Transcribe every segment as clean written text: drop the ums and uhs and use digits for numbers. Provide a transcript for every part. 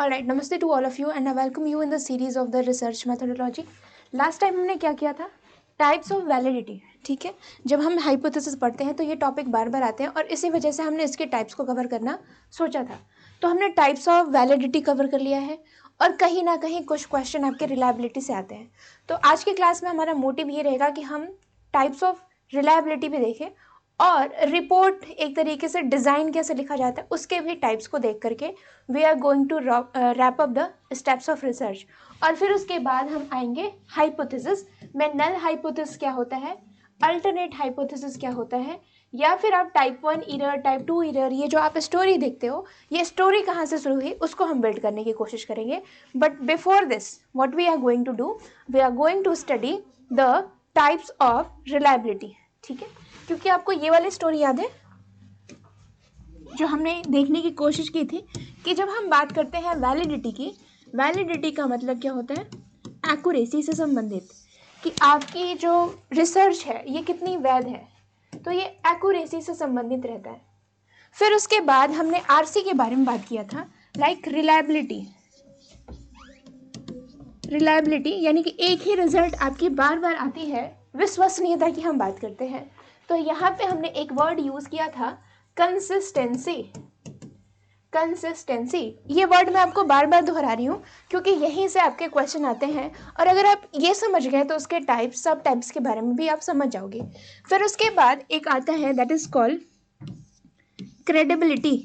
Alright, namaste to all of you and I welcome you in the series of the research methodology. Last time हमने क्या किया था? Types of validity. ठीक है, जब हम हाइपोथेसिस पढ़ते हैं तो ये टॉपिक बार बार आते हैं और इसी वजह से हमने इसके टाइप्स को कवर करना सोचा था। तो हमने टाइप्स ऑफ वैलिडिटी कवर कर लिया है और कहीं ना कहीं कुछ क्वेश्चन आपके रिलायबिलिटी से आते हैं। तो आज की क्लास में हमारा मोटिव ये रहेगा कि हम टाइप्स ऑफ रिलायबिलिटी भी देखें और रिपोर्ट एक तरीके से डिज़ाइन कैसे लिखा जाता है उसके भी टाइप्स को देख करके we are going to wrap up the steps of research. और फिर उसके बाद हम आएंगे हाइपोथेसिस में। नल हाइपोथेसिस क्या होता है, अल्टरनेट हाइपोथेसिस क्या होता है, या फिर आप टाइप 1 एरर, टाइप 2 एरर, ये जो आप स्टोरी देखते हो ये स्टोरी कहाँ से शुरू हुई उसको हम बिल्ड करने की कोशिश करेंगे। But before this what we are going to do, we are going to study the types of reliability. ठीक है, क्योंकि आपको ये वाली स्टोरी याद है जो हमने देखने की कोशिश की थी कि जब हम बात करते हैं वैलिडिटी की, वैलिडिटी का मतलब क्या होता है? एक्यूरेसी से संबंधित, कि आपकी जो रिसर्च है ये कितनी वैध है, तो ये एक्यूरेसी से संबंधित रहता है। फिर उसके बाद हमने आरसी के बारे में बात किया था, लाइक रिलायबिलिटी। रिलायबिलिटी यानी कि एक ही रिजल्ट आपकी बार बार आती है, विश्वसनीयता की हम बात करते हैं। तो यहाँ पे हमने एक वर्ड यूज किया था, कंसिस्टेंसी। कंसिस्टेंसी, ये वर्ड मैं आपको बार बार दोहरा रही हूँ क्योंकि यहीं से आपके क्वेश्चन आते हैं और अगर आप ये समझ गए तो उसके टाइप्स, सब टाइप्स के बारे में भी आप समझ जाओगे। फिर उसके बाद एक आता है that is called credibility.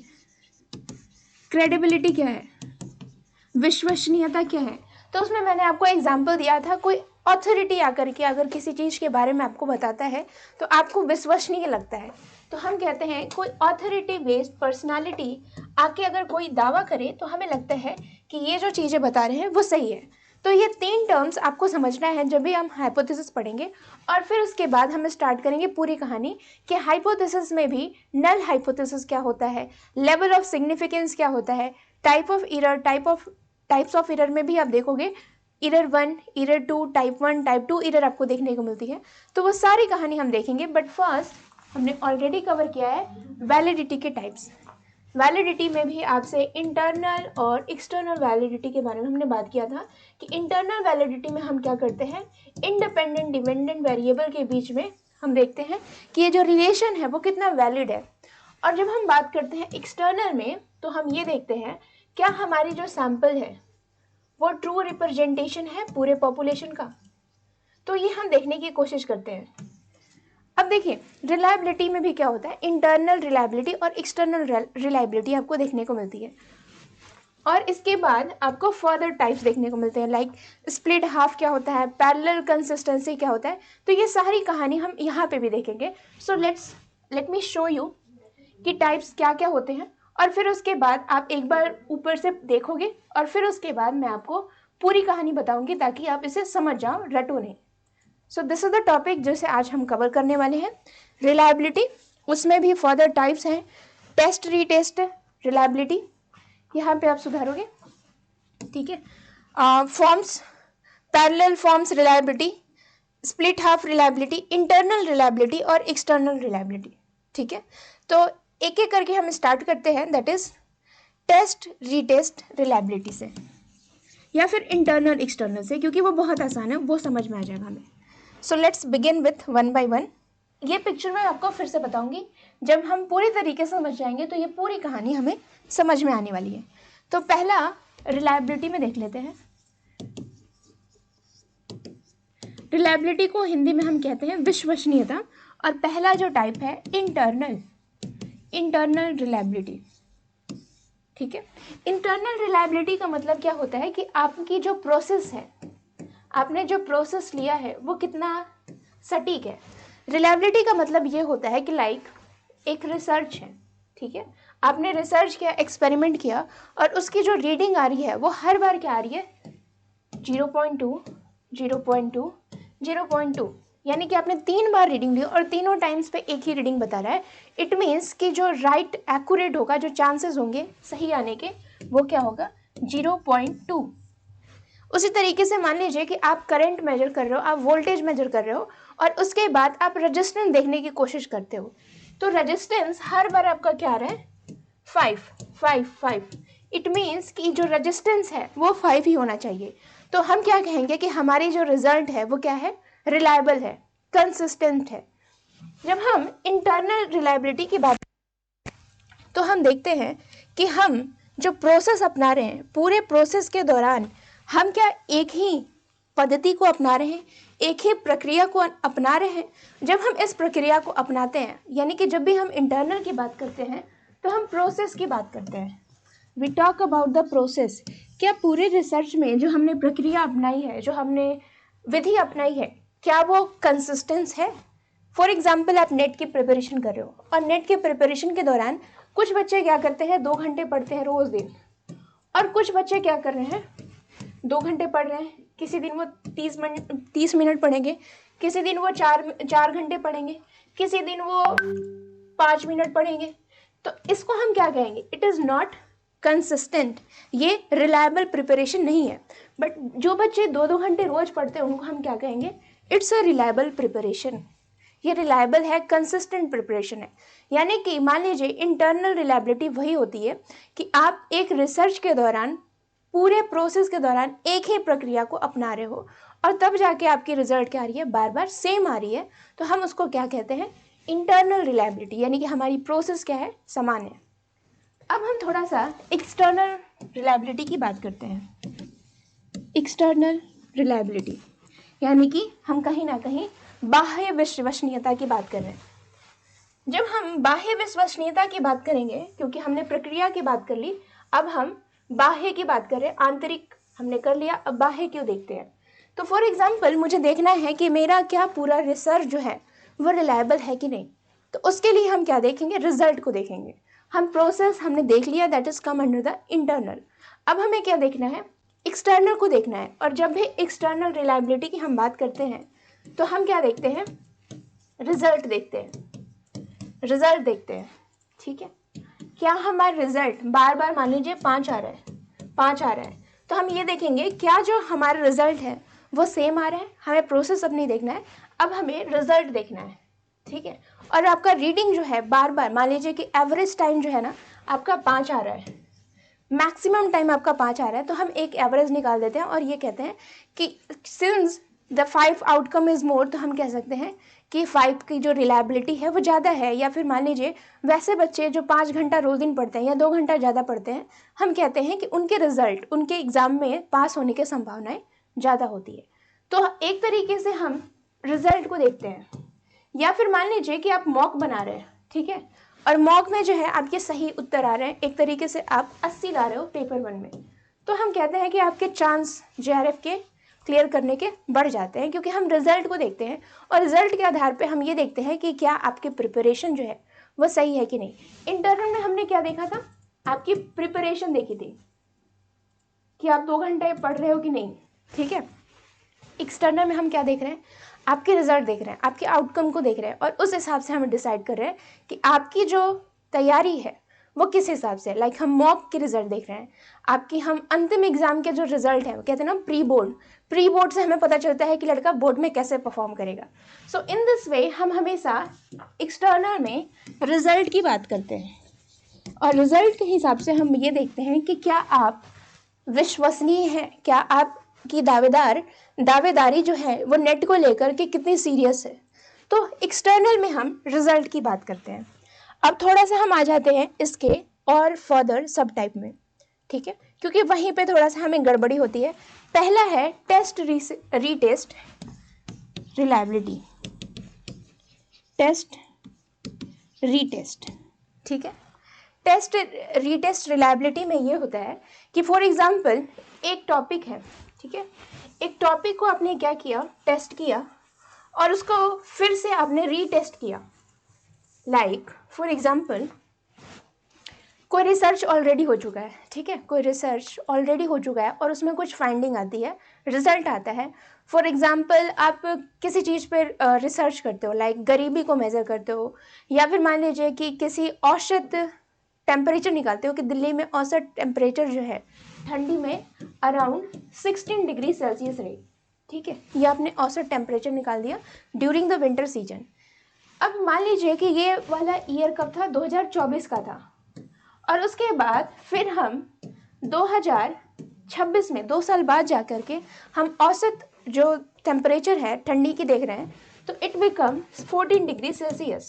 Credibility क्या है? विश्वसनीयता क्या है? तो उसमें मैंने आपको एग्जाम्पल दिया था, कोई अथॉरिटी आकर के अगर किसी चीज़ के बारे में आपको बताता है तो आपको विश्वसनीय लगता है, तो हम कहते हैं कोई अथॉरिटी बेस्ड पर्सनालिटी आके अगर कोई दावा करे तो हमें लगता है कि ये जो चीज़ें बता रहे हैं वो सही है। तो ये 3 टर्म्स आपको समझना है जब भी हम हाइपोथेसिस पढ़ेंगे। और फिर उसके बाद हम स्टार्ट करेंगे पूरी कहानी कि हाइपोथेसिस में भी नल हाइपोथेसिस क्या होता है, लेवल ऑफ सिग्निफिकेंस क्या होता है, type of error, types of error में भी आप देखोगे error 1, error 2, type 1, type 2 error आपको देखने को मिलती है। तो वो सारी कहानी हम देखेंगे। बट फर्स्ट हमने ऑलरेडी कवर किया है वैलिडिटी के टाइप्स। वैलिडिटी में भी आपसे इंटरनल और एक्सटर्नल वैलिडिटी के बारे में हमने बात किया था कि इंटरनल वैलिडिटी में हम क्या करते हैं, इंडिपेंडेंट डिपेंडेंट वेरिएबल के बीच में हम देखते हैं कि ये जो रिलेशन है वो कितना वैलिड है। और जब हम बात करते हैं एक्सटर्नल में तो हम ये देखते हैं क्या हमारी जो सैंपल है वो ट्रू रिप्रेजेंटेशन है पूरे पॉपुलेशन का, तो ये हम देखने की कोशिश करते हैं। अब देखिए रिलायबिलिटी में भी क्या होता है, इंटरनल रिलायबिलिटी और एक्सटर्नल रिलायबिलिटी आपको देखने को मिलती है। और इसके बाद आपको फर्दर टाइप्स देखने को मिलते हैं, लाइक स्प्लिट हाफ क्या होता है, पैरेलल कंसिस्टेंसी क्या होता है। तो ये सारी कहानी हम यहाँ पे भी देखेंगे। So let me show you कि टाइप्स क्या क्या होते हैं और फिर उसके बाद आप एक बार ऊपर से देखोगे और फिर उसके बाद मैं आपको पूरी कहानी बताऊंगी ताकि आप इसे समझ जाओ, रटो नहीं। So this is the topic जिसे आज हम कवर करने वाले हैं, रिलायबिलिटी। उसमें भी फर्दर टाइप्स हैं, टेस्ट रीटेस्ट रिलायबिलिटी, यहाँ पे आप सुधारोगे। ठीक है, forms, parallel forms reliability, split half reliability, internal reliability और एक्सटर्नल रिलायबिलिटी। ठीक है, तो एक एक करके हम स्टार्ट करते हैं, that is test retest reliability से या फिर इंटरनल एक्सटर्नल से, क्योंकि वो बहुत आसान है, वो समझ में आ जाएगा हमें। So let's begin with one by one. ये पिक्चर मैं आपको फिर से बताऊंगी, जब हम पूरी तरीके से समझ जाएंगे तो ये पूरी कहानी हमें समझ में आने वाली है। तो पहला रिलायबिलिटी में देख लेते हैं। रिलायबिलिटी को हिंदी में हम कहते हैं विश्वसनीयता, और पहला जो टाइप है इंटरनल रिलायबिलिटी। ठीक है, इंटरनल रिलायबिलिटी का मतलब क्या होता है कि आपकी जो प्रोसेस है, आपने जो प्रोसेस लिया है वो कितना सटीक है। रिलायबिलिटी का मतलब ये होता है कि लाइक एक रिसर्च है, ठीक है, आपने रिसर्च किया, एक्सपेरिमेंट किया और उसकी जो रीडिंग आ रही है वो हर बार क्या आ रही है, 0.2, 0.2, 0.2, यानी कि आपने 3 बार रीडिंग ली और तीनों टाइम्स पे एक ही रीडिंग बता रहा है। इट मीन्स कि जो राइट एक्यूरेट होगा, जो चांसेस होंगे सही आने के, वो क्या होगा, 0.2। उसी तरीके से मान लीजिए कि आप करंट मेजर कर रहे हो, आप वोल्टेज मेजर कर रहे हो और उसके बाद आप रेजिस्टेंस देखने की कोशिश करते हो, तो रेजिस्टेंस हर बार आपका क्या आ रहा है, 5, 5, 5, इट मीन्स कि जो रेजिस्टेंस है वो 5 ही होना चाहिए। तो हम क्या कहेंगे कि हमारी जो रिजल्ट है वो क्या है, रिलायबल है, कंसिस्टेंट है। जब हम इंटरनल रिलायबिलिटी की बात, तो हम देखते हैं कि हम जो प्रोसेस अपना रहे हैं, पूरे प्रोसेस के दौरान हम क्या एक ही पद्धति को अपना रहे हैं, एक ही प्रक्रिया को अपना रहे हैं। जब हम इस प्रक्रिया को अपनाते हैं, यानी कि जब भी हम इंटरनल की बात करते हैं तो हम प्रोसेस की बात करते हैं। We talk about the process. क्या पूरे रिसर्च में जो हमने प्रक्रिया अपनाई है, जो हमने विधि अपनाई है, क्या वो कंसिस्टेंस है? फॉर एग्जाम्पल, आप नेट की प्रिपरेशन कर रहे हो और नेट के प्रिपरेशन के दौरान कुछ बच्चे क्या करते हैं, 2 घंटे पढ़ते हैं रोज दिन, और कुछ बच्चे क्या कर रहे हैं, 2 घंटे पढ़ रहे हैं, किसी दिन वो 30 मिनट पढ़ेंगे, किसी दिन वो 4 घंटे पढ़ेंगे, किसी दिन वो 5 मिनट पढ़ेंगे। तो इसको हम क्या कहेंगे, इट इज़ नॉट कंसिस्टेंट, ये रिलायबल प्रिपरेशन नहीं है। बट जो बच्चे 2-2 घंटे रोज पढ़ते हैं उनको हम क्या कहेंगे, इट्स अ रिलायबल प्रिपरेशन। ये रिलायबल है, कंसिस्टेंट प्रिपरेशन है। यानी कि मान लीजिए इंटरनल रिलायबिलिटी वही होती है कि आप एक रिसर्च के दौरान, पूरे प्रोसेस के दौरान एक ही प्रक्रिया को अपना रहे हो और तब जाके आपकी रिजल्ट क्या आ रही है, बार बार सेम आ रही है। तो हम उसको क्या कहते हैं, इंटरनल रिलायबिलिटी, यानी कि हमारी प्रोसेस क्या है, समान है। अब हम थोड़ा सा एक्सटर्नल रिलायबिलिटी की बात करते हैं। एक्सटर्नल रिलायबिलिटी यानी कि हम कहीं ना कहीं बाह्य विश्वसनीयता की बात कर रहे हैं। जब हम बाह्य विश्वसनीयता की बात करेंगे, क्योंकि हमने प्रक्रिया की बात कर ली, अब हम बाह्य की बात करें, आंतरिक हमने कर लिया, अब बाह्य क्यों देखते हैं। तो फॉर एग्जाम्पल, मुझे देखना है कि मेरा क्या पूरा रिसर्च जो है वो रिलायबल है कि नहीं। तो उसके लिए हम क्या देखेंगे, रिजल्ट को देखेंगे। हम प्रोसेस हमने देख लिया, that is come under the internal. अब हमें क्या देखना है, एक्सटर्नल को देखना है। और जब भी एक्सटर्नल रिलायबिलिटी की हम बात करते हैं तो हम क्या देखते हैं, रिजल्ट देखते हैं, रिजल्ट देखते हैं। ठीक है, क्या हमारा रिजल्ट बार बार, मान लीजिए 5 आ रहा है, 5 आ रहा है, तो हम ये देखेंगे क्या जो हमारा रिजल्ट है वो सेम आ रहा है। हमें प्रोसेस अब नहीं देखना है, अब हमें रिजल्ट देखना है। ठीक है, और आपका रीडिंग जो है बार बार, मान लीजिए कि एवरेज टाइम जो है ना आपका 5 आ रहा है, मैक्सिमम टाइम आपका 5 आ रहा है, तो हम एक एवरेज निकाल देते हैं और ये कहते हैं कि since the 5 outcome is more, तो हम कह सकते हैं कि 5 की जो रिलायबिलिटी है वो ज़्यादा है। या फिर मान लीजिए वैसे बच्चे जो 5 घंटा रोज दिन पढ़ते हैं या 2 घंटा ज़्यादा पढ़ते हैं, हम कहते हैं कि उनके रिजल्ट, उनके एग्जाम में पास होने की संभावनाएं ज़्यादा होती है। तो एक तरीके से हम रिजल्ट को देखते हैं। या फिर मान लीजिए कि आप मॉक बना रहे हैं, ठीक है, और मॉक में जो है आपके सही उत्तर आ रहे हैं, एक तरीके से आप 80 ला रहे हो पेपर 1 में, तो हम कहते हैं कि आपके चांस जेआरएफ के क्लियर करने के बढ़ जाते हैं, क्योंकि हम रिजल्ट को देखते हैं और रिजल्ट के आधार पे हम ये देखते हैं कि क्या आपकी प्रिपरेशन जो है वो सही है कि नहीं। इंटरनल में हमने क्या देखा था, आपकी प्रिपरेशन देखी थी कि आप 2 घंटे पढ़ रहे हो कि नहीं। ठीक है, एक्सटर्नल में हम क्या देख रहे हैं, आपके रिजल्ट देख रहे हैं, आपके आउटकम को देख रहे हैं, और उस हिसाब से हम डिसाइड कर रहे हैं कि आपकी जो तैयारी है वो किस हिसाब से। लाइक हम मॉक के रिजल्ट देख रहे हैं, आपकी हम अंतिम एग्जाम के जो रिजल्ट है वो कहते हैं ना प्री बोर्ड से हमें पता चलता है कि लड़का बोर्ड में कैसे परफॉर्म करेगा। सो इन दिस वे हम हमेशा एक्सटर्नल में रिजल्ट की बात करते हैं और रिजल्ट के हिसाब से हम ये देखते हैं कि क्या आप विश्वसनीय हैं, क्या आपकी दावेदारी जो है वो नेट को लेकर के कितनी सीरियस है। तो एक्सटर्नल में हम रिजल्ट की बात करते हैं। अब थोड़ा सा हम आ जाते हैं इसके और फर्दर सब टाइप में, ठीक है, क्योंकि वहीं पे थोड़ा सा हमें गड़बड़ी होती है। पहला है test retest reliability, test retest. ठीक है, टेस्ट रीटेस्ट रिलायबिलिटी में ये होता है कि फॉर एग्जांपल एक टॉपिक है, ठीक है, एक टॉपिक को आपने क्या किया, टेस्ट किया और उसको फिर से आपने रीटेस्ट किया। लाइक फॉर एग्जांपल कोई रिसर्च ऑलरेडी हो चुका है, ठीक है, कोई रिसर्च ऑलरेडी हो चुका है और उसमें कुछ फाइंडिंग आती है, रिजल्ट आता है। फॉर एग्जांपल आप किसी चीज़ पर रिसर्च करते हो, लाइक गरीबी को मेज़र करते हो, या फिर मान लीजिए कि किसी औसत टेम्परेचर निकालते हो कि दिल्ली में औसत टेम्परेचर जो है ठंडी में अराउंड 16 डिग्री सेल्सियस रही। ठीक है, ये आपने औसत टेम्परेचर निकाल दिया ड्यूरिंग द विंटर सीजन। अब मान लीजिए कि ये वाला ईयर कब था, 2024 का था, और उसके बाद फिर हम 2026 में 2 साल बाद जा कर के हम औसत जो टेम्परेचर है ठंडी की देख रहे हैं, तो इट बिकम 14 डिग्री सेल्सियस।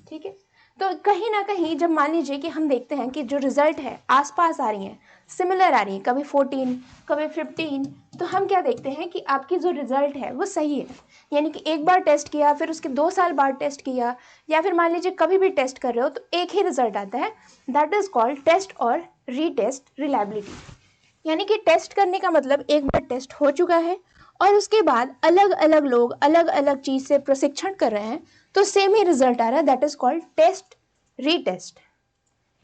ठीक है, तो कहीं ना कहीं जब मान लीजिए कि हम देखते हैं कि जो रिजल्ट है आसपास आ रही हैं, सिमिलर आ रही हैं, कभी 14 कभी 15, तो हम क्या देखते हैं कि आपकी जो रिजल्ट है वो सही है। यानी कि एक बार टेस्ट किया, फिर उसके 2 साल बाद टेस्ट किया, या फिर मान लीजिए कभी भी टेस्ट कर रहे हो तो एक ही रिजल्ट आता है। दैट इज कॉल्ड टेस्ट और रीटेस्ट रिलायबिलिटी। यानी कि टेस्ट करने का मतलब एक बार टेस्ट हो चुका है और उसके बाद अलग अलग लोग अलग अलग चीज से प्रशिक्षण कर रहे हैं, तो सेम ही रिजल्ट आ रहा है। That is called test retest.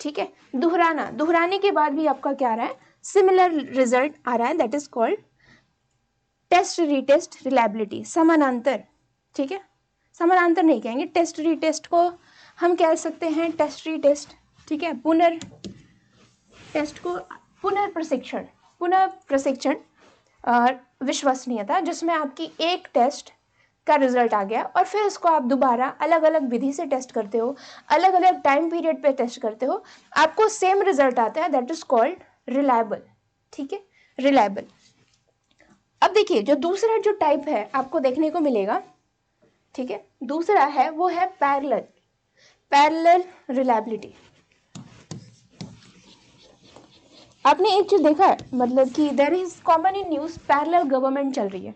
ठीक है, दोहराना, दोहराने के बाद भी आपका क्या आ रहा है, सिमिलर रिजल्ट आ रहा है। That is called test retest reliability, समानांतर। ठीक है, समानांतर नहीं कहेंगे, टेस्ट रीटेस्ट को हम कह सकते हैं टेस्ट रीटेस्ट। ठीक है, टेस्ट को पुनर्प्रशिक्षण, पुनः प्रशिक्षण विश्वसनीयता, जिसमें आपकी एक टेस्ट का रिजल्ट आ गया और फिर उसको आप दोबारा अलग अलग विधि से टेस्ट करते हो, अलग अलग टाइम पीरियड पे टेस्ट करते हो, आपको सेम रिजल्ट आता है। That is called reliable. ठीक है, रिलायबल। अब देखिए जो दूसरा जो टाइप है आपको देखने को मिलेगा, ठीक है, दूसरा है वो है पैरेलल, पैरेलल रिलायबिलिटी। आपने एक चीज देखा है, मतलब कि there is common in news parallel government चल रही है।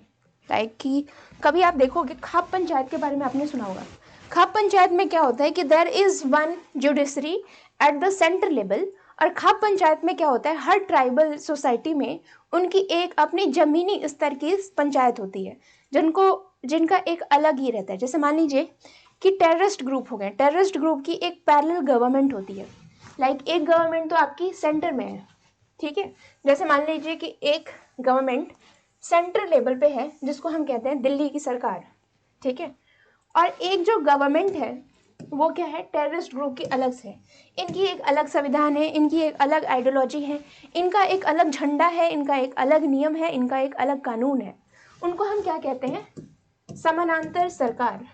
लाइक कि कभी आप देखोगे खाप पंचायत के बारे में आपने सुना होगा। खाप पंचायत में क्या होता है कि there is one judiciary at the centre level, और खाप पंचायत में क्या होता है, हर ट्राइबल सोसाइटी में उनकी एक अपनी जमीनी स्तर की पंचायत होती है, जिनका एक अलग ही रहता है। जैसे मान लीजिए कि टेररिस्ट ग्रुप हो गए, टेररिस्ट ग्रुप की एक पैरेलल गवर्नमेंट होती है। लाइक एक गवर्नमेंट तो आपकी सेंटर में है, ठीक है, जैसे मान लीजिए कि एक गवर्नमेंट सेंट्रल लेवल पे है जिसको हम कहते हैं दिल्ली की सरकार। ठीक है, और एक जो गवर्नमेंट है वो क्या है, टेररिस्ट ग्रुप की अलग से, इनकी एक अलग संविधान है, इनकी एक अलग आइडियोलॉजी है, इनका एक अलग झंडा है, इनका एक अलग नियम है, इनका एक अलग कानून है। उनको हम क्या कहते हैं, समानांतर सरकार।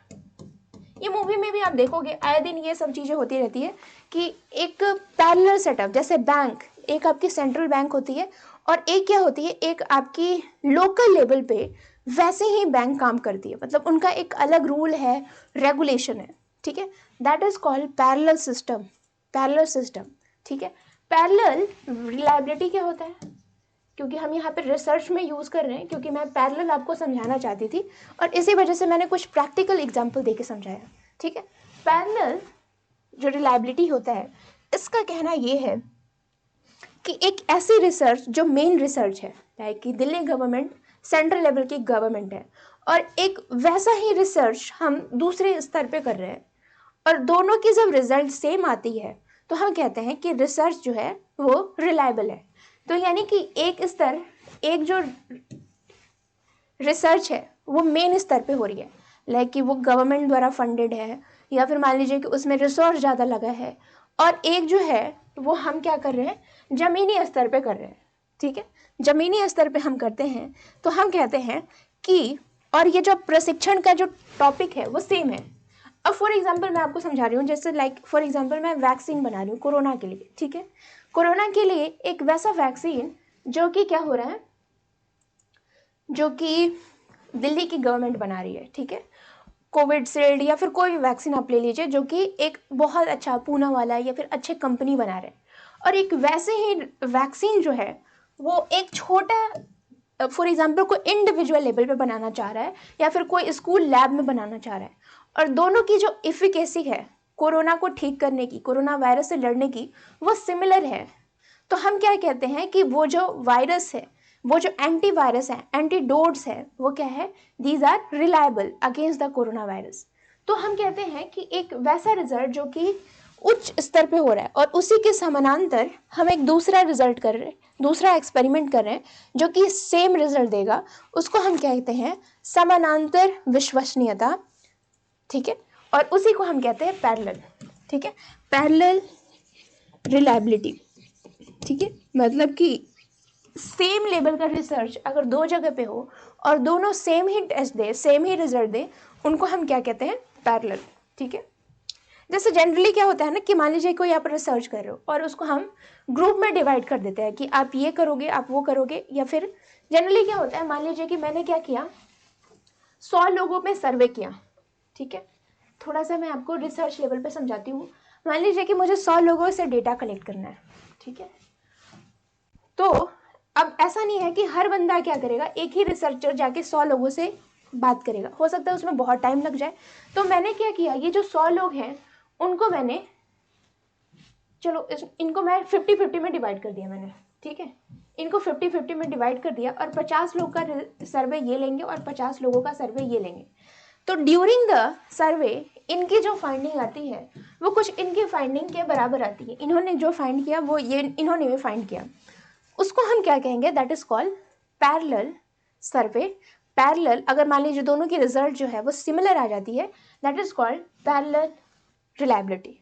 ये मूवी में भी आप देखोगे आए दिन ये सब चीजें होती रहती है कि एक पैरेलल सेटअप, जैसे बैंक, एक आपकी सेंट्रल बैंक होती है और एक क्या होती है, एक आपकी लोकल लेवल पे वैसे ही बैंक काम करती है, मतलब उनका एक अलग रूल है, रेगुलेशन है। ठीक है, that is called parallel system, parallel system. ठीक है, पैरेलल रिलायबिलिटी क्या होता है, क्योंकि हम यहाँ पे रिसर्च में यूज़ कर रहे हैं, क्योंकि मैं पैरेलल आपको समझाना चाहती थी और इसी वजह से मैंने कुछ प्रैक्टिकल एग्जांपल देके समझाया। ठीक है, पैरेलल जो रिलायबिलिटी होता है, इसका कहना ये है कि एक ऐसी रिसर्च जो मेन रिसर्च है, लाइक कि दिल्ली गवर्नमेंट सेंट्रल लेवल की गवर्नमेंट है, और एक वैसा ही रिसर्च हम दूसरे स्तर पे कर रहे हैं, और दोनों की जब रिजल्ट सेम आती है तो हम कहते हैं कि रिसर्च जो है वो रिलायबल है। तो यानी कि एक स्तर, एक जो रिसर्च है वो मेन स्तर पे हो रही है, लाइक कि वो गवर्नमेंट द्वारा फंडेड है, या फिर मान लीजिए कि उसमें रिसोर्स ज़्यादा लगा है, और एक जो है वो हम क्या कर रहे हैं, जमीनी स्तर पे कर रहे हैं। ठीक है, जमीनी स्तर पे हम करते हैं तो हम कहते हैं कि, और ये जो प्रशिक्षण का जो टॉपिक है वो सेम है। अब फॉर एग्जाम्पल मैं आपको समझा रही हूँ, जैसे लाइक फॉर एग्जाम्पल मैं वैक्सीन बना रही हूँ कोरोना के लिए। ठीक है, कोरोना के लिए एक वैसा वैक्सीन जो कि क्या हो रहा है, जो कि दिल्ली की गवर्नमेंट बना रही है। ठीक है, कोविडशील्ड या फिर कोई भी वैक्सीन आप ले लीजिए जो कि एक बहुत अच्छा पूना वाला या फिर अच्छे कंपनी बना रहे हैं, और एक वैसे ही वैक्सीन जो है वो एक छोटा फॉर एग्जाम्पल कोई इंडिविजुअल लेवल पे बनाना चाह रहा है, या फिर कोई स्कूल लैब में बनाना चाह रहा है, और दोनों की जो इफिकेसी है कोरोना को ठीक करने की, कोरोना वायरस से लड़ने की, वो सिमिलर है। तो हम क्या कहते हैं कि वो जो वायरस है, वो जो एंटीवायरस है, एंटीडोट्स है, वो क्या है, these are reliable against the corona virus. तो हम कहते हैं कि एक वैसा रिजल्ट जो कि उच्च स्तर पे हो रहा है और उसी के समानांतर हम एक दूसरा रिजल्ट कर रहे हैं, दूसरा एक्सपेरिमेंट कर रहे हैं जो कि सेम रिजल्ट देगा, उसको हम कहते हैं समानांतर विश्वसनीयता। ठीक है, और उसी को हम कहते हैं पैरेलल। ठीक है, पैरेलल रिलायबिलिटी। ठीक है, मतलब कि सेम लेवल का रिसर्च अगर दो जगह पे हो और दोनों सेम ही टेस्ट दे, सेम ही रिजल्ट दे, उनको हम क्या कहते हैं, पैरेलल। ठीक है, जैसे जनरली क्या होता है ना कि मान लीजिए कोई आप रिसर्च कर रहे हो और उसको हम ग्रुप में डिवाइड कर देते हैं कि आप ये करोगे, आप वो करोगे, या फिर जनरली क्या होता है, मान लीजिए कि मैंने क्या किया, 100 लोगों में सर्वे किया, ठीक है। थोड़ा सा मैं आपको रिसर्च लेवल पे समझाती हूँ। मान लीजिए कि मुझे 100 लोगों से डेटा कलेक्ट करना है, ठीक है। तो अब ऐसा नहीं है कि हर बंदा क्या करेगा, एक ही रिसर्चर जाके 100 लोगों से बात करेगा, हो सकता है उसमें बहुत टाइम लग जाए। तो मैंने क्या किया, ये जो 100 लोग हैं उनको मैंने, चलो इनको मैं 50-50 में डिवाइड कर दिया मैंने, ठीक है। इनको 50-50 में डिवाइड कर दिया और 50 लोग का सर्वे ये लेंगे और 50 लोगों का सर्वे ये लेंगे। तो ड्यूरिंग द सर्वे इनकी जो फाइंडिंग आती है वो कुछ इनकी फाइंडिंग के बराबर आती है। इन्होंने जो फाइंड किया वो ये इन्होंने भी फाइंड किया, उसको हम क्या कहेंगे, that is called parallel survey. Parallel, अगर मान लीजिए दोनों की रिजल्ट जो है वो सिमिलर आ जाती है, that is called parallel reliability,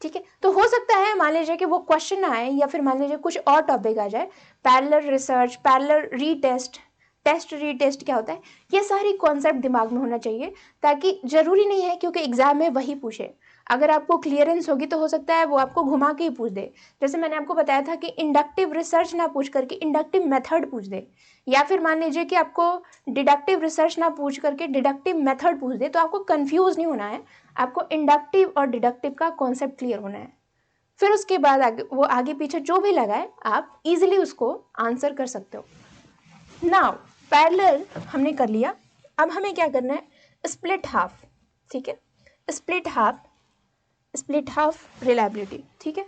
ठीक है। तो हो सकता है मान लीजिए कि वो क्वेश्चन आए या फिर मान लीजिए कुछ और टॉपिक आ जाए, parallel research, parallel retest, test retest क्या होता है, ये सारी कॉन्सेप्ट दिमाग में होना चाहिए, ताकि जरूरी नहीं है क्योंकि एग्जाम में वही पूछे। अगर आपको क्लियरेंस होगी तो हो सकता है वो आपको घुमा के ही पूछ दे। जैसे मैंने आपको बताया था कि इंडक्टिव रिसर्च ना पूछ करके इंडक्टिव मेथड पूछ दे, या फिर मान लीजिए कि आपको डिडक्टिव रिसर्च ना पूछ करके डिडक्टिव मेथड पूछ दे, तो आपको कंफ्यूज नहीं होना है, आपको इंडक्टिव और डिडक्टिव का कॉन्सेप्ट क्लियर होना है। फिर उसके बाद वो आगे पीछे जो भी लगाए आप इजीली उसको आंसर कर सकते हो। नाउ पैरेलल हमने कर लिया, अब हमें क्या करना है, स्प्लिट हाफ, ठीक है। स्प्लिट हाफ रिलायबिलिटी, ठीक है।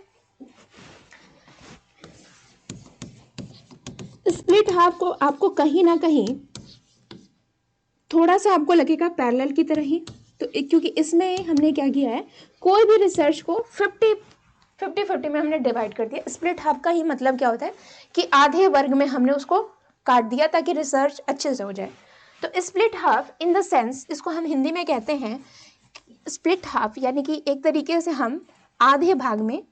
स्प्लिट हाफ को आपको कहीं ना कहीं थोड़ा सा आपको लगेगा पैरेलल की तरह ही, तो क्योंकि इसमें हमने क्या किया है, कोई भी रिसर्च को 50-50 में हमने डिवाइड कर दिया। स्प्लिट हाफ का ही मतलब क्या होता है कि आधे वर्ग में हमने उसको काट दिया ताकि रिसर्च अच्छे से हो जाए। तो split half in the sense, इसको हम हिंदी में कहते हैं स्प्लिट हाफ, यानी कि एक तरीके से हम आधे भाग में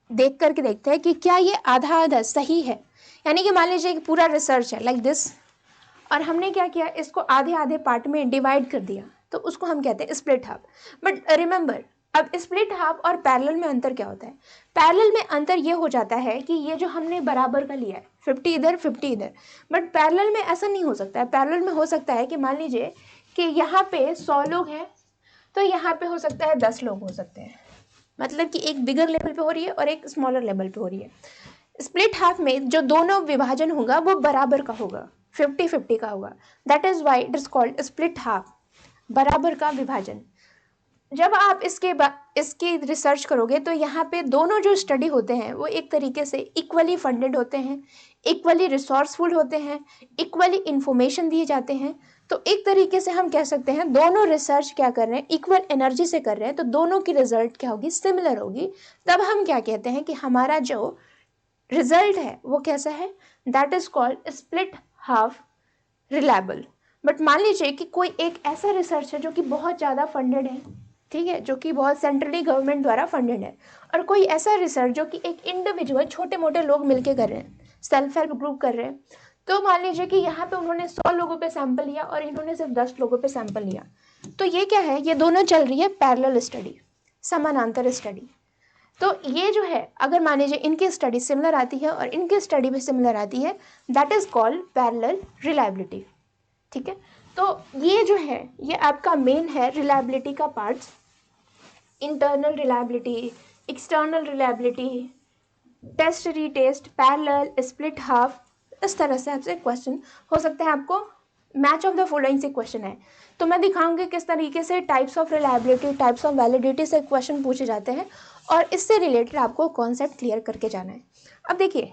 देख करके देखते हैं कि क्या ये आधा आधा सही है। यानी कि मान लीजिए कि पूरा रिसर्च है लाइक दिस, और हमने क्या किया, इसको आधे आधे पार्ट में डिवाइड कर दिया, तो उसको हम कहते हैं स्प्लिट हाफ। बट रिमेंबर, अब स्प्लिट हाफ और पैरेलल में अंतर क्या होता है, पैरेलल में अंतर ये हो जाता है कि ये जो हमने बराबर का लिया है 50 इधर 50 इधर, बट पैरेलल में ऐसा नहीं हो सकता है। पैरेलल में हो सकता है कि मान लीजिए कि यहाँ पे 100 लोग हैं तो यहाँ पे हो सकता है 10 लोग हो सकते हैं, मतलब कि एक बिगर लेवल पे हो रही है और एक स्मॉलर लेवल पे हो रही है। स्प्लिट हाफ में जो दोनों विभाजन होगा वो बराबर का होगा, 50-50 का होगा, that is why it is called split half, बराबर का विभाजन। जब आप इसकी रिसर्च करोगे तो यहाँ पे दोनों जो स्टडी होते हैं वो एक तरीके से इक्वली फंडेड होते हैं, इक्वली रिसोर्सफुल होते हैं, इक्वली इंफॉर्मेशन दिए जाते हैं। तो एक तरीके से हम कह सकते हैं दोनों रिसर्च क्या कर रहे हैं, इक्वल एनर्जी से कर रहे हैं, तो दोनों की रिजल्ट क्या होगी, सिमिलर होगी। तब हम क्या कहते हैं कि हमारा जो रिजल्ट है वो कैसा है, that is called split half reliable. But मान लीजिए कि कोई एक ऐसा रिसर्च है जो कि बहुत ज़्यादा फंडेड है, ठीक है, जो कि बहुत सेंट्रली गवर्नमेंट द्वारा फंडेड है, और कोई ऐसा रिसर्च जो कि एक इंडिविजुअल छोटे मोटे लोग मिलके कर रहे हैं, सेल्फ हेल्प ग्रुप कर रहे हैं। तो मान लीजिए कि यहाँ पे उन्होंने 100 लोगों पे सैंपल लिया और इन्होंने सिर्फ 10 लोगों पे सैंपल लिया, तो ये क्या है, ये दोनों चल रही है पैरेलल स्टडी, समानांतर स्टडी। तो ये जो है, अगर मान लीजिए इनकी स्टडी सिमिलर आती है और इनकी स्टडी भी सिमिलर आती है, that is called parallel reliability, ठीक है। तो ये जो है ये आपका मेन है रिलायबिलिटी का parts, internal reliability, external reliability, test retest, parallel, split half. इस तरह से आपसे क्वेश्चन हो सकता है, आपको मैच ऑफ द फॉलोइंग से क्वेश्चन है, तो मैं दिखाऊंगी किस तरीके से types of reliability, types of validity से क्वेश्चन पूछे जाते हैं, और इससे रिलेटेड आपको कॉन्सेप्ट क्लियर करके जाना है। अब देखिए,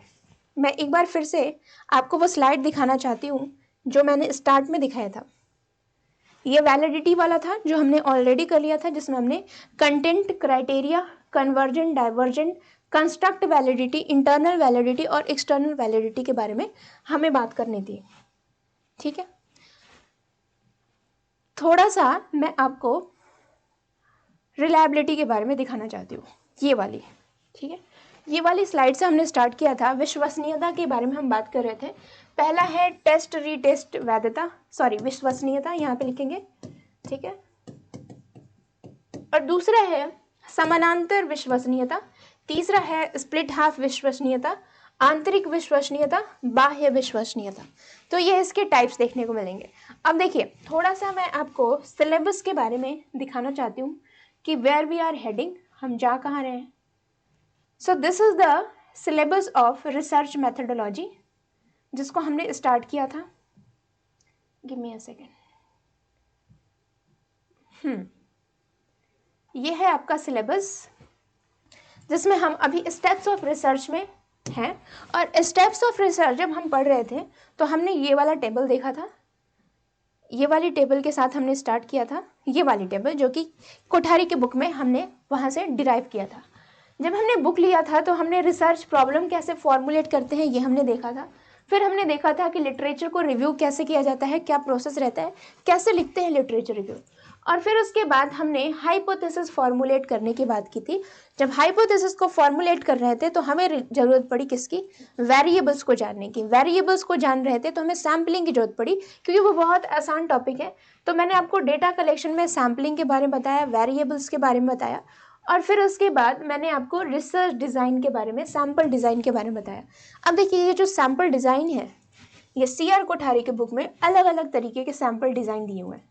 मैं एक बार फिर से आपको वो स्लाइड दिखाना चाहती हूँ जो मैंने स्टार्ट में दिखाया था। ये वैलिडिटी वाला था जो हमने ऑलरेडी कर लिया था, जिसमें हमने content, criteria, convergent, divergent, construct validity, internal validity और एक्सटर्नल वैलिडिटी के बारे में हमें बात करनी थी, ठीक है। थोड़ा सा मैं आपको रिलायबिलिटी के बारे में दिखाना चाहती हूँ, ये वाली, ठीक है। ये वाली स्लाइड से हमने स्टार्ट किया था, विश्वसनीयता के बारे में हम बात कर रहे थे। पहला है टेस्ट रीटेस्ट वैधता, सॉरी विश्वसनीयता यहाँ पे लिखेंगे, ठीक है। और दूसरा है समानांतर विश्वसनीयता, तीसरा है स्प्लिट हाफ विश्वसनीयता, आंतरिक विश्वसनीयता, बाह्य विश्वसनीयता। तो ये इसके टाइप्स देखने को मिलेंगे। अब देखिए थोड़ा सा मैं आपको सिलेबस के बारे में दिखाना चाहती हूँ कि वेयर वी आर हेडिंग, हम जा कहाँ रहे हैं। So this is the syllabus of research methodology जिसको हमने स्टार्ट किया था। Give me a second. ये है आपका सिलेबस जिसमें हम अभी स्टेप्स ऑफ रिसर्च में हैं। और स्टेप्स ऑफ रिसर्च जब हम पढ़ रहे थे तो हमने ये वाला टेबल देखा था, ये वाली टेबल के साथ हमने स्टार्ट किया था, ये वाली टेबल जो कि कोठारी की बुक में हमने वहाँ से डिराइव किया था। जब हमने बुक लिया था तो हमने रिसर्च प्रॉब्लम कैसे फॉर्मुलेट करते हैं ये हमने देखा था। फिर हमने देखा था कि लिटरेचर को रिव्यू कैसे किया जाता है, क्या प्रोसेस रहता है, कैसे लिखते हैं लिटरेचर रिव्यू। और फिर उसके बाद हमने हाइपोथेसिस फॉर्मुलेट करने की बात की थी। जब हाइपोथेसिस को फॉर्मुलेट कर रहे थे तो हमें जरूरत पड़ी किसकी, वेरिएबल्स को जानने की। वेरिएबल्स को जान रहे थे तो हमें सैम्पलिंग की जरूरत पड़ी क्योंकि वो बहुत आसान टॉपिक है। तो मैंने आपको डेटा कलेक्शन में सैम्पलिंग के बारे में बताया, वेरिएबल्स के बारे में बताया, और फिर उसके बाद मैंने आपको रिसर्च डिज़ाइन के बारे में, सैम्पल डिज़ाइन के बारे में बताया। अब देखिए ये जो सैम्पल डिज़ाइन है ये CR कोठारी के बुक में अलग अलग तरीके के सैम्पल डिज़ाइन दिए हुए हैं।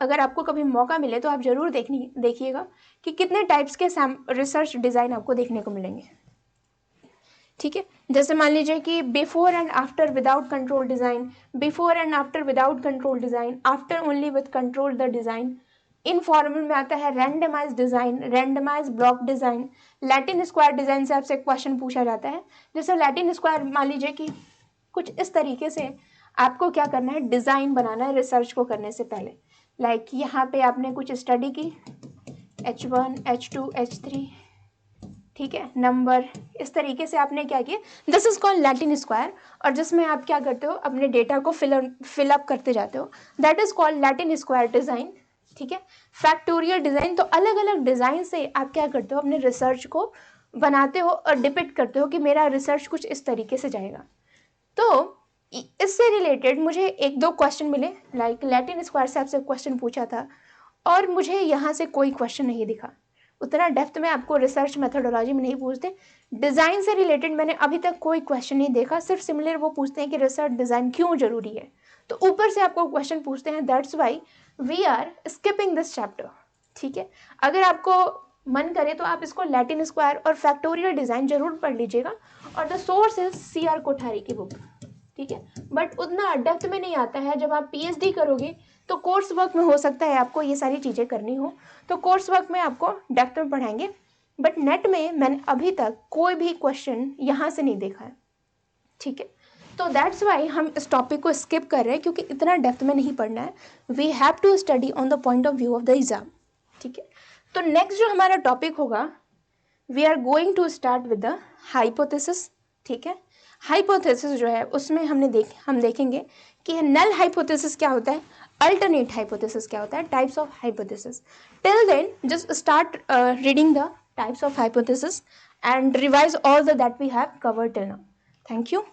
अगर आपको कभी मौका मिले तो आप जरूर देखिएगा कि कितने टाइप्स के रिसर्च डिज़ाइन आपको देखने को मिलेंगे। ठीक है, जैसे मान लीजिए कि before and after without control design, before and after without control design, after only with control the design. Informal में आता है randomise design, randomise block design, Latin square design से आपसे क्वेश्चन पूछा जाता है। जैसे लैटिन स्क्वायर मान लीजिए कि कुछ इस तरीके से आपको क्या करना है, डिज़ाइन बनाना है रिसर्च को करने से पहले। यहाँ पे आपने कुछ स्टडी की, H1, H2, H3, ठीक है, नंबर, इस तरीके से आपने क्या किया, this is called Latin square. और जिसमें आप क्या करते हो, अपने डेटा को फिलअप करते जाते हो, that is called Latin square design. ठीक है, फैक्टोरियल डिज़ाइन। तो अलग अलग डिज़ाइन से आप क्या करते हो, अपने रिसर्च को बनाते हो और डिपिक्ट करते हो कि मेरा रिसर्च कुछ इस तरीके से जाएगा। तो इससे रिलेटेड मुझे एक दो क्वेश्चन मिले, लैटिन स्क्वायर से आपसे क्वेश्चन पूछा था और मुझे यहाँ से कोई क्वेश्चन नहीं दिखा। उतना डेप्थ में आपको रिसर्च मेथोडोलॉजी में नहीं पूछते। डिज़ाइन से रिलेटेड मैंने अभी तक कोई क्वेश्चन नहीं देखा, सिर्फ सिमिलर वो पूछते हैं कि रिसर्च डिज़ाइन क्यों जरूरी है। तो ऊपर से आपको क्वेश्चन पूछते हैं, that's why we are skipping this chapter. ठीक है, अगर आपको मन करे तो आप इसको लैटिन स्क्वायर और फैक्टोरियल डिज़ाइन जरूर पढ़ लीजिएगा। और the source is CR Kothari की बुक। ठीक है, बट उतना डेप्थ में नहीं आता है। जब आप PhD करोगे तो कोर्स वर्क में हो सकता है आपको ये सारी चीज़ें करनी हो, तो कोर्स वर्क में आपको डेप्थ में पढ़ाएंगे। बट नेट में मैंने अभी तक कोई भी क्वेश्चन यहाँ से नहीं देखा है। ठीक है, तो दैट्स वाई हम इस टॉपिक को स्किप कर रहे हैं क्योंकि इतना डेप्थ में नहीं पढ़ना है। We have to study on the point of view of the exam. ठीक है, तो नेक्स्ट जो हमारा टॉपिक होगा, we are going to start with the hypothesis. ठीक है, हाइपोथेसिस जो है उसमें हम देखेंगे कि नल हाइपोथेसिस क्या होता है, अल्टरनेट हाइपोथेसिस क्या होता है, types of hypothesis. Till then just start reading the types of hypothesis and revise all that we have covered till now. Thank you.